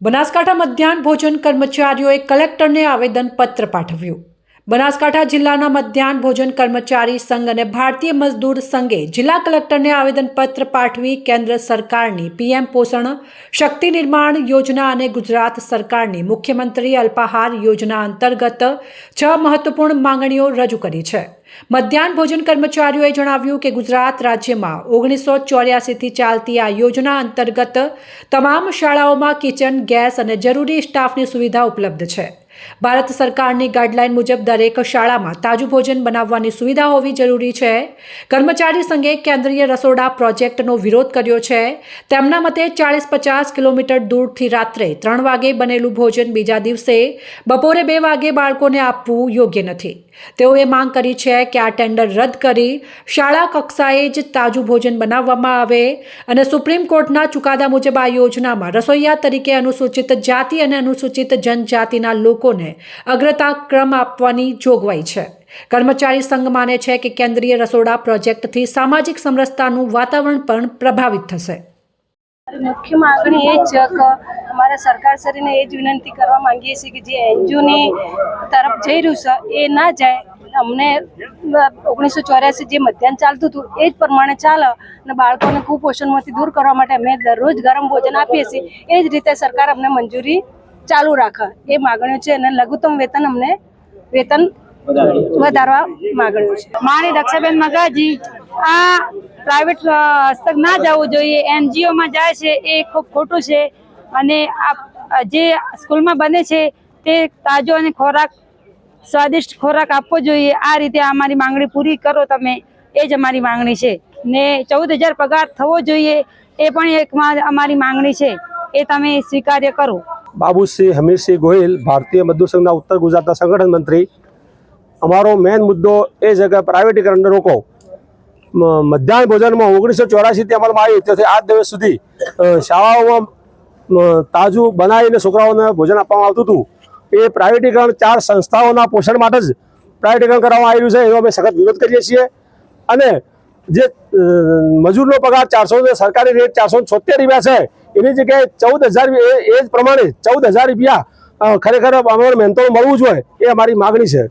બનાસકાંઠા મધ્યાહન ભોજન કર્મચારીઓએ કલેક્ટરને આવેદનપત્ર પાઠવ્યું। બનાસકાંઠા જિલ્લાના મધ્યાહન ભોજન કર્મચારી સંઘ અને ભારતીય મજદૂર સંઘે જિલ્લા કલેક્ટરને આવેદનપત્ર પાઠવી કેન્દ્ર સરકારની પીએમ પોષણ શક્તિ નિર્માણ યોજના અને ગુજરાત સરકારની મુખ્યમંત્રી અલ્પાહાર યોજના અંતર્ગત 6 મહત્વપૂર્ણ માંગણીઓ રજૂ કરી છે। મધ્યાહન ભોજન કર્મચારીઓએ જણાવ્યું કે ગુજરાત રાજ્યમાં 1984થી ચાલતી આ યોજના અંતર્ગત તમામ શાળાઓમાં કિચન, ગેસ અને જરૂરી સ્ટાફની સુવિધા ઉપલબ્ધ છે। ભારત સરકારની ગાઈડલાઈન મુજબ દરેક શાળામાં તાજું ભોજન બનાવવાની સુવિધા હોવી જરૂરી છે। કર્મચારી સંઘે કેન્દ્રીય રસોડા પ્રોજેક્ટનો વિરોધ કર્યો છે। તેમના મતે 40-50 કિલોમીટર દૂરથી રાત્રે 3 વાગે બનેલું ભોજન બીજા દિવસે બપોરે 2 વાગે બાળકોને આપવું યોગ્ય નથી। તેઓએ માંગ કરી છે કે આ ટેન્ડર રદ કરી શાળા કક્ષાએ જ તાજું ભોજન બનાવવામાં આવે અને સુપ્રીમ કોર્ટના ચુકાદા મુજબ આ યોજનામાં રસોઈયા તરીકે અનુસૂચિત જાતિ અને અનુસૂચિત જનજાતિના લોકોને અગ્રતા ક્રમ આપવાની જોગવાઈ છે। કર્મચારી સંઘ માને છે કે કેન્દ્રીય રસોડા પ્રોજેક્ટથી સામાજિક સમરસતાનું વાતાવરણ પણ પ્રભાવિત થશે। मुख्य मागणी ये है कि हमारा सरकार श्री ने ये विनंती करवा मांगीए छे कि जे एनजीओ ની तरफ जई રહ્યું છે એ ના જાય। અમને 1984 જે મધ્યાહન ચાલતું હતું એ જ પ્રમાણે ચાલે અને બાળકોને કુપોષણમાંથી દૂર કરવા માટે અમે દરરોજ ગરમ ભોજન આપીએ છીએ। એ જ રીતે સરકાર અમને મંજૂરી ચાલુ રાખે એ માગણીઓ છે અને લઘુત્તમ વેતન અમને વેતન વધારવા માગણીઓ છે। મારી દક્ષાબેન મગાજી આ પ્રાઇવેટ હસ્તક ના જવું જોઈએ, એનજીઓ માં જાય છે એ ખૂબ ખોટું છે અને આ જે સ્કૂલમાં બને છે તે તાજો અને ખોરાક સ્વાદિષ્ટ ખોરાક આપવો જોઈએ। આ રીતે અમારી માંગણી પૂરી કરો તમે, એ જ અમારી માંગણી છે ને 14,000 પગાર થવો જોઈએ એ પણ એક અમારી માંગણી છે, એ તમે સ્વીકાર્ય કરો। બાબુસિંહ હમીરસિંહ ગોહિલ, ભારતીય મજદૂર સંઘના ઉત્તર ગુજરાતના સંગઠન મંત્રી। અમારો મેન મુદ્દો એ છે કે પ્રાઇવેટીકરણ રોકો। મધ્યાહન ભોજનમાં 1984થી અમલમાં આવી ત્યાંથી આજ દિવસ સુધી શાળાઓમાં તાજું બનાવીને છોકરાઓને ભોજન આપવામાં આવતું હતું। એ પ્રાઇવેટીકરણ 4 સંસ્થાઓના પોષણ માટે જ પ્રાઇવેટીકરણ કરવામાં આવ્યું છે, એનો અમે સખત વિરોધ કરીએ છીએ। અને જે મજૂરનો પગાર 400 સરકારી રેટ 476 રૂપિયા છે, એની જગ્યાએ 14,000 એ જ પ્રમાણે 14,000 રૂપિયા ખરેખર અમારે મહેનતો મળવું જોઈએ, એ અમારી માગણી છે।